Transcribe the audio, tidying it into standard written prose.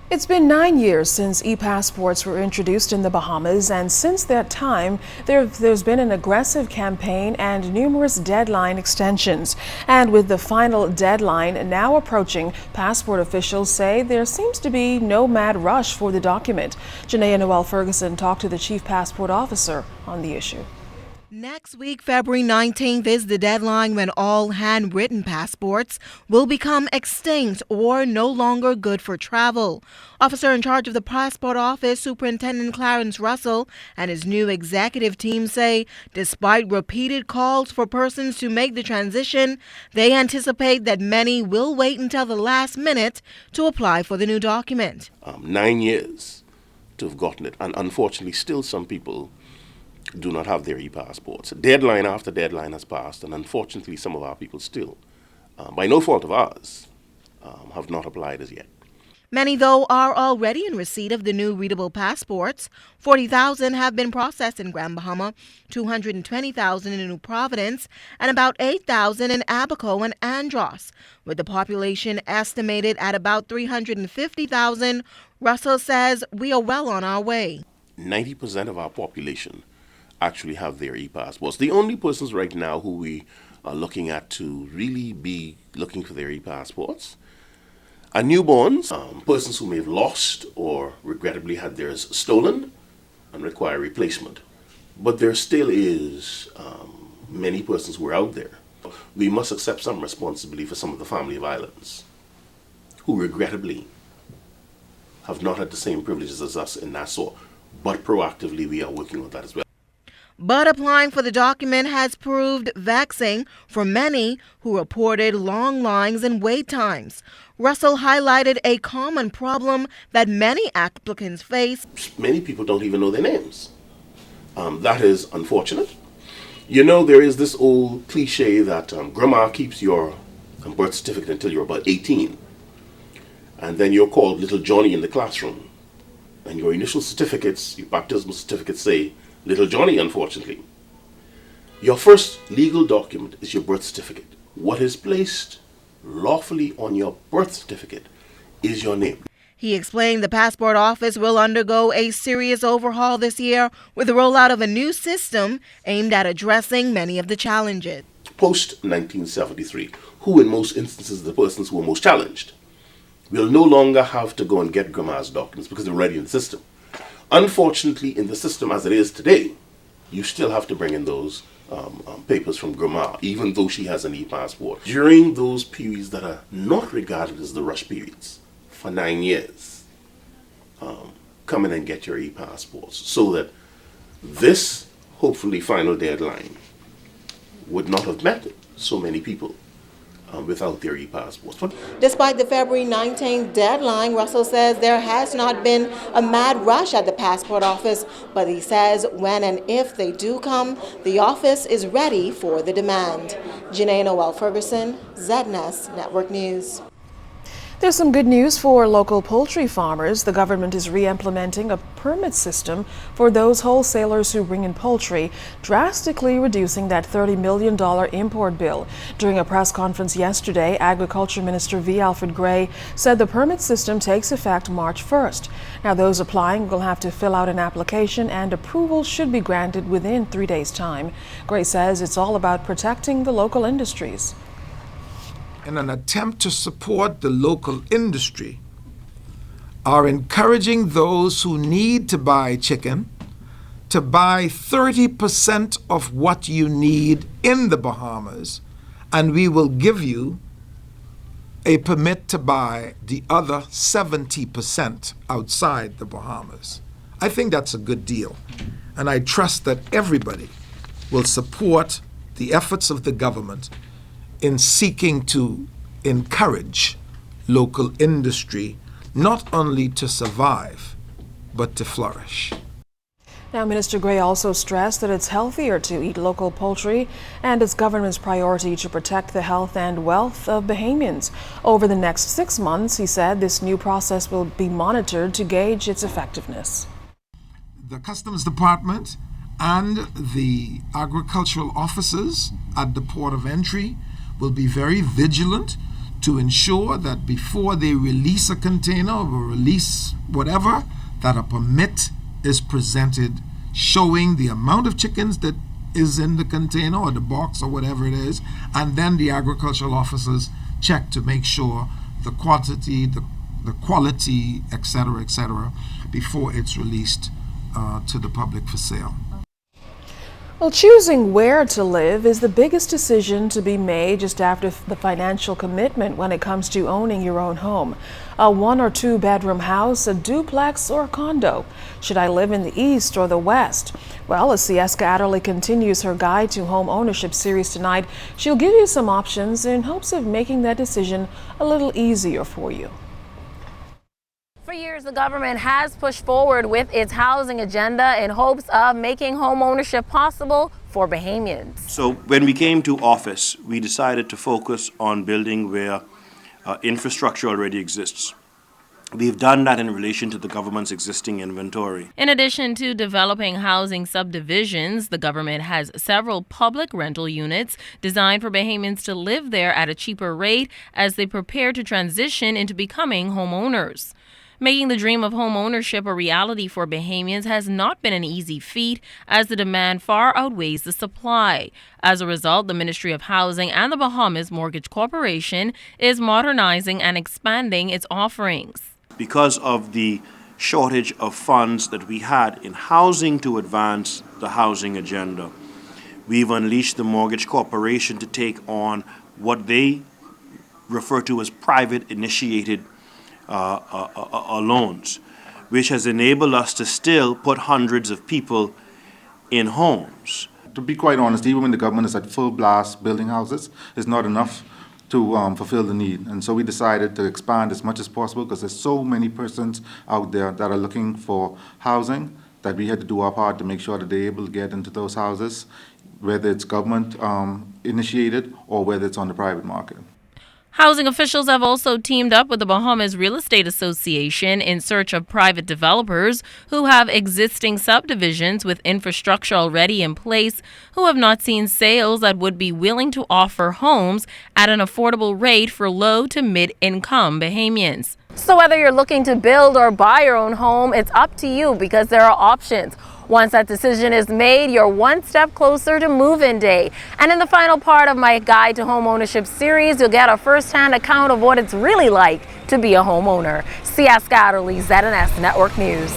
It's been 9 years since e-passports were introduced in the Bahamas, and since that time, there's been an aggressive campaign and numerous deadline extensions. And with the final deadline now approaching, passport officials say there seems to be no mad rush for the document. Janaea Noel Ferguson talked to the chief passport officer on the issue. Next week, February 19th, is the deadline when all handwritten passports will become extinct or no longer good for travel. Officer in charge of the Passport Office, Superintendent Clarence Russell, and his new executive team say despite repeated calls for persons to make the transition, they anticipate that many will wait until the last minute to apply for the new document. 9 years to have gotten it, and unfortunately still some people do not have their e-passports. Deadline after deadline has passed, and unfortunately some of our people still, by no fault of ours, have not applied as yet. Many, though, are already in receipt of the new readable passports. 40,000 have been processed in Grand Bahama, 220,000 in New Providence, and about 8,000 in Abaco and Andros. With the population estimated at about 350,000, Russell says we are well on our way. 90% of our population actually have their e-passports. The only persons right now who we are looking at to really be looking for their e-passports are newborns, persons who may have lost or regrettably had theirs stolen and require replacement. But there still is many persons who are out there. We must accept some responsibility for some of the family of islands who regrettably have not had the same privileges as us in Nassau, but proactively we are working on that as well. But applying for the document has proved vexing for many who reported long lines and wait times. Russell highlighted a common problem that many applicants face. Many people don't even know their names. That is unfortunate. You know, there is this old cliche that grandma keeps your birth certificate until you're about 18. And then you're called Little Johnny in the classroom. And your initial certificates, your baptismal certificates say Little Johnny, unfortunately. Your first legal document is your birth certificate. What is placed lawfully on your birth certificate is your name. He explained the Passport Office will undergo a serious overhaul this year with the rollout of a new system aimed at addressing many of the challenges. Post-1973, who in most instances are the persons who are most challenged, will no longer have to go and get grandma's documents because they're already in the system. Unfortunately, in the system as it is today, you still have to bring in those papers from grandma, even though she has an e-passport. During those periods that are not regarded as the rush periods, for 9 years, come in and get your e-passports so that this, hopefully, final deadline would not have met so many people without their e-passports. Despite the February 19th deadline, Russell says there has not been a mad rush at the Passport Office, but he says when and if they do come, the office is ready for the demand. Janaea Noel Ferguson, ZNS Network News. There's some good news for local poultry farmers. The government is re-implementing a permit system for those wholesalers who bring in poultry, drastically reducing that $30 million import bill. During a press conference yesterday, Agriculture Minister V. Alfred Gray said the permit system takes effect March 1st. Now, those applying will have to fill out an application and approval should be granted within 3 days' time. Gray says it's all about protecting the local industries. In an attempt to support the local industry, are encouraging those who need to buy chicken to buy 30% of what you need in the Bahamas, and we will give you a permit to buy the other 70% outside the Bahamas. I think that's a good deal, and I trust that everybody will support the efforts of the government in seeking to encourage local industry not only to survive, but to flourish. Now, Minister Gray also stressed that it's healthier to eat local poultry and it's government's priority to protect the health and wealth of Bahamians. Over the next 6 months, he said this new process will be monitored to gauge its effectiveness. The Customs Department and the agricultural officers at the port of entry will be very vigilant to ensure that before they release a container or release whatever, that a permit is presented showing the amount of chickens that is in the container or the box or whatever it is, and then the agricultural officers check to make sure the quantity, the quality, etc., before it's released to the public for sale. Well, choosing where to live is the biggest decision to be made just after the financial commitment when it comes to owning your own home. A 1 or 2 bedroom house, a duplex, or a condo. Should I live in the East or the West? Well, as Sieska Adderley continues her Guide to Home Ownership series tonight, she'll give you some options in hopes of making that decision a little easier for you. For years, the government has pushed forward with its housing agenda in hopes of making home ownership possible for Bahamians. So when we came to office, we decided to focus on building where infrastructure already exists. We've done that in relation to the government's existing inventory. In addition to developing housing subdivisions, the government has several public rental units designed for Bahamians to live there at a cheaper rate as they prepare to transition into becoming homeowners. Making the dream of home ownership a reality for Bahamians has not been an easy feat, as the demand far outweighs the supply. As a result, the Ministry of Housing and the Bahamas Mortgage Corporation is modernizing and expanding its offerings. Because of the shortage of funds that we had in housing to advance the housing agenda, we've unleashed the Mortgage Corporation to take on what they refer to as private initiated loans, which has enabled us to still put hundreds of people in homes. To be quite honest, even when the government is at full blast building houses, it's not enough to fulfill the need. And so we decided to expand as much as possible because there's so many persons out there that are looking for housing that we had to do our part to make sure that they're able to get into those houses, whether it's government initiated or whether it's on the private market. Housing officials have also teamed up with the Bahamas Real Estate Association in search of private developers who have existing subdivisions with infrastructure already in place, who have not seen sales that would be willing to offer homes at an affordable rate for low to mid-income Bahamians. So whether you're looking to build or buy your own home, it's up to you because there are options. Once that decision is made, you're one step closer to move-in day. And in the final part of my Guide to Home Ownership series, you'll get a first-hand account of what it's really like to be a homeowner. Sieska Adderley, ZNS Network News.